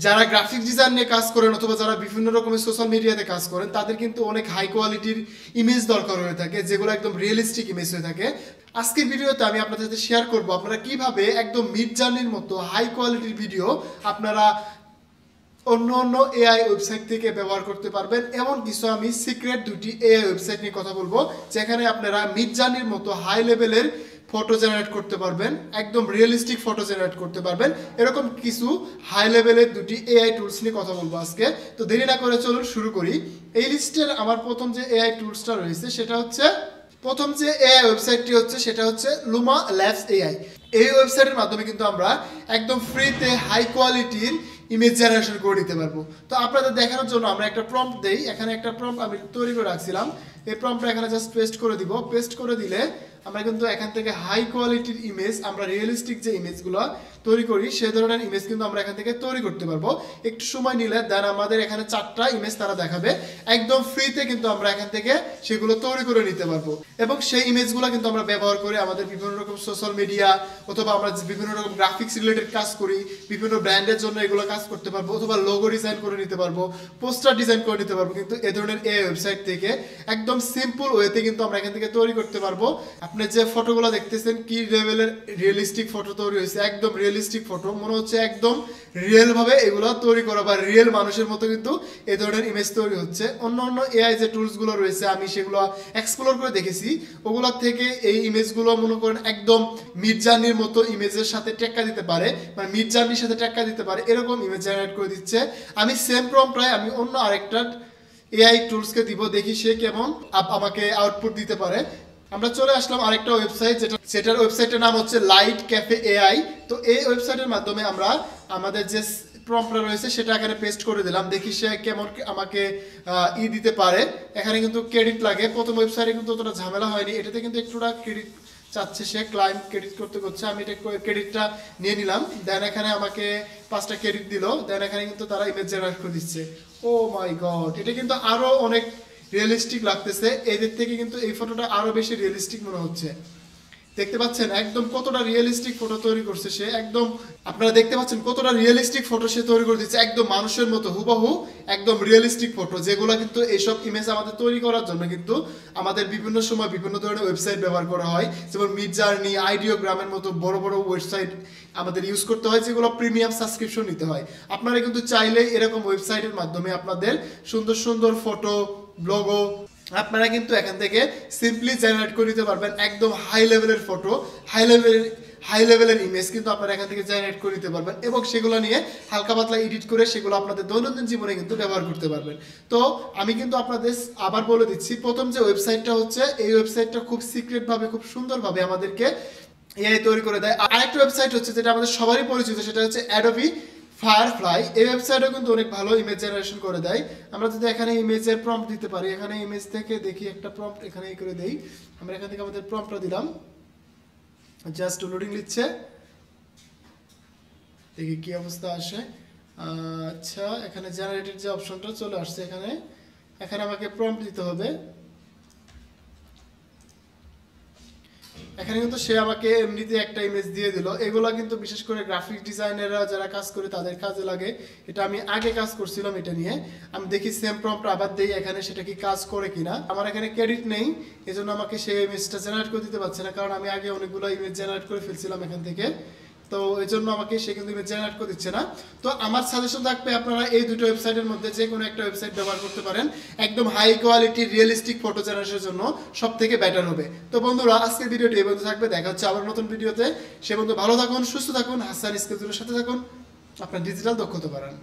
যারা graphic design নিয়ে কাজ করেন অথবা যারা বিভিন্ন রকমের সোশ্যাল মিডিয়াতে কাজ করেন তাদের কিন্তু অনেক হাই কোয়ালিটির ইমেজ দরকার হয়ে থাকে, যেগুলো একদম রিয়েলিস্টিক ইমেজ হয়ে থাকে। আজকের ভিডিওতে আমি আপনাদের সাথে শেয়ার করব আপনারা কিভাবে একদম মিড জার্নির মতো হাই কোয়ালিটির ভিডিও আপনারা অন্য অন্য এআই ওয়েবসাইট থেকে ব্যবহার করতে পারবেন। এমন কিছু আমি সিক্রেট দুটি এআই ওয়েবসাইট নিয়ে কথা বলবো, যেখানে আপনারা মিড জার্নির মতো হাই লেভেলের ফটো জেনারেট করতে পারবেন, একদম রিয়েলিস্টিক ফটো জেনারেট করতে পারবেন। এরকম কিছু হাই লেভেলের দুটি এআই টুলস নিয়ে কথা বলবো আজকে। তো দেরি না করে চলুন শুরু করি। এই লিস্টের আমার প্রথম যে এআই টুলসটা রয়েছে সেটা হচ্ছে, প্রথম যে এআই ওয়েবসাইটটি হচ্ছে সেটা হচ্ছে লুমা ল্যাবস এআই। এই ওয়েবসাইটের মাধ্যমে কিন্তু আমরা একদম ফ্রিতে হাই কোয়ালিটির ইমেজ জেনারেশন করে নিতে পারবো। তো আপনাদের দেখানোর জন্য আমরা একটা প্রম্পট দেই। এখানে একটা প্রম্পট আমি তৈরি করে রাখছিলাম, এই প্রম্পটটা এখানে জাস্ট পেস্ট করে দিব। পেস্ট করে দিলে আমরা কিন্তু এখান থেকে হাই কোয়ালিটির ইমেজ, আমরা রিয়েলিস্টিক যে ইমেজগুলো তৈরি করি সেই ধরনের ইমেজ কিন্তু আমরা এখান থেকে তৈরি করতে পারবো। একটু সময় নিলে দেন আমাদের এখানে 4টা ইমেজ তারা দেখাবে, একদম ফ্রিতে কিন্তু আমরা এখান থেকে সেগুলো তৈরি করে নিতে পারবো। এবং সেই ইমেজগুলো কিন্তু আমরা ব্যবহার করে আমাদের বিভিন্ন রকম সোশ্যাল মিডিয়া অথবা আমরা বিভিন্ন রকম গ্রাফিক্স রিলেটেড কাজ করি, বিভিন্ন ব্র্যান্ডের জন্য এগুলো কাজ করতে পারবো, অথবা লোগো ডিজাইন করে নিতে পারবো, পোস্টার ডিজাইন করে নিতে পারবো। কিন্তু এ ধরনের এই ওয়েবসাইট থেকে একদম সিম্পল ওয়েতে কিন্তু আমরা এখান থেকে তৈরি করতে পারবো। আপনি যে ফটোগুলো দেখতেছেন কি লেভেলের রিয়েলিস্টিক ফটো তৈরি হয়েছে, একদম রিয়েলিস্টিক ফটো, মনে হচ্ছে একদম রিয়েল ভাবে এগুলো তৈরি করা বা রিয়েল মানুষের মতো কিন্তু এই ধরনের ইমেজ তৈরি হচ্ছে। অন্য অন্য এআই যে টুলসগুলো রয়েছে আমি সেগুলো এক্সপ্লোর করে দেখেছি, ওগুলোর থেকে এই ইমেজগুলো মনে করেন একদম মিড জার্নির মতো ইমেজের সাথে টেক্কা দিতে পারে, মানে মিড জার্নির সাথে টেক্কা দিতে পারে এরকম ইমেজ জেনারেট করে দিচ্ছে। আমি সেম প্রম্পটটাই আমি অন্য আরেকটা এআই টুলসকে দিব, দেখি সে কেমন আমাকে আউটপুট দিতে পারে। আমরা চলে আসলাম আরেকটা ওয়েবসাইট, যেটার ওয়েবসাইটের নাম হচ্ছে লাইট ক্যাফে এআই। তো এই ওয়েবসাইটের মাধ্যমে আমরা আমাদের যে প্রম্পটটা রয়েছে সেটা এখানে পেস্ট করে দিলাম, দেখি সে কেমন আমাকে দিতে পারে। এখানে কিন্তু ক্রেডিট লাগে, প্রথম ওয়েবসাইটে কিন্তু অতটা ঝামেলা হয়নি, এটাতে কিন্তু একটুটা ক্রেডিট চাচ্ছে সে, ক্লায়েন্ট ক্রেডিট করতে করছে। আমি এটা ক্রেডিটটা নিয়ে নিলাম, দেন এখানে আমাকে 5টা ক্রেডিট দিল, দেন এখানে কিন্তু তারা ইমেজ জেনারেট করে দিচ্ছে। ও মাই গড, এটা কিন্তু আরো অনেক রিয়েলিস্টিক লাগতেছে, এদের থেকে কিন্তু এই ফটোটা আরো বেশি রিয়েলিস্টিক মনে হচ্ছে। দেখতে পাচ্ছেন একদম কতটা রিয়েলিস্টিক ফটো তৈরি করছে সে, একদম আপনারা দেখতে পাচ্ছেন কতটা রিয়েলিস্টিক ফটো সে তৈরি করে দিচ্ছে, একদম মানুষের মতো হুবহু একদম রিয়েলিস্টিক ফটো। যেগুলো কিন্তু এইসব ইমেজ আমাদের তৈরি করার জন্য কিন্তু আমাদের বিভিন্ন সময় বিভিন্ন ধরনের ওয়েবসাইট ব্যবহার করা হয়, যেমন মিড জার্নি, আইডিওগ্রামের মতো বড় বড় ওয়েবসাইট আমাদের ইউজ করতে হয়, যেগুলো প্রিমিয়াম সাবস্ক্রিপশন নিতে হয়। আপনারা কিন্তু চাইলে এরকম ওয়েবসাইটের মাধ্যমে আপনাদের সুন্দর সুন্দর ফটো, লোগো আপনারা কিন্তু এখান থেকে সিম্পলি জেনারেট করে নিতে পারবেন। একদম হাই লেভেলের ফটো, হাই লেভেলের ইমেজ কিন্তু আপনারা এখান থেকে জেনারেট করে নিতে পারবেন, এবং সেগুলো নিয়ে হালকা পাতলা এডিট করে সেগুলো আপনাদের দৈনন্দিন জীবনে কিন্তু ব্যবহার করতে পারবেন। তো আমি কিন্তু আপনাদের আবার বলে দিচ্ছি, প্রথম যে ওয়েবসাইটটা হচ্ছে এই ওয়েবসাইটটা খুব সিক্রেটভাবে খুব সুন্দরভাবে আমাদেরকে এআই তৈরি করে দেয়। আরেকটা ওয়েবসাইট হচ্ছে যেটা আমাদের সবারই পরিচিত, সেটা হচ্ছে অ্যাডোবি ফায়ারফ্লাই। এই ওয়েবসাইটও কিন্তু অনেক ভালো ইমেজ জেনারেশন করে দেয়। আমরা যদি এখানে ইমেজের প্রম্পট দিতে পারি, এখানে ইমেজ থেকে দেখি একটা প্রম্পট এখানে করে দেই, আমরা এখান থেকে আমাদের প্রম্পটটা দিলাম, জাস্ট লোডিং নিচ্ছে, দেখি কি অবস্থা আসে। আচ্ছা, এখানে জেনারেটেড যে অপশনটা চলে আসছে, এখানে আমাকে প্রম্পট দিতে হবে। এখানে কিন্তু সে আমাকে এমনিতে একটা ইমেজ দিয়ে দিল। এগুলো কিন্তু বিশেষ করে গ্রাফিক ডিজাইনাররা যারা কাজ করে তাদের কাজে লাগে। এটা আমি আগে কাজ করছিলাম এটা নিয়ে, আমি দেখি সেম প্রম্পট আবার দেই এখানে, সেটা কি কাজ করে কিনা। আমার এখানে ক্রেডিট নেই, এজন্য আমাকে সেই ইমেজটা জেনারেট করে দিতে পারছে না, কারণ আমি আগে অনেকগুলো ইমেজ জেনারেট করে ফেলছিলাম এখান থেকে। তো এই জন্য আমাকে সে কিন্তু ইমেজ জেনারেট করে দিচ্ছে না। তো আমার সাজেশন থাকবে আপনারা এই দুটো ওয়েবসাইটের মধ্যে যে কোনো একটা ওয়েবসাইট ব্যবহার করতে পারেন, একদম হাই কোয়ালিটি রিয়েলিস্টিক ফটো জেনারেশনের জন্য সব থেকে বেটার হবে। তো বন্ধুরা, আজকের ভিডিওটি এই পর্যন্ত থাকবে, দেখা হচ্ছে আবার নতুন ভিডিওতে। সে বন্ধু ভালো থাকুন, সুস্থ থাকুন, হাসান স্কেজুলের সাথে থাকুন, আপনার ডিজিটাল দক্ষতা বাড়ান।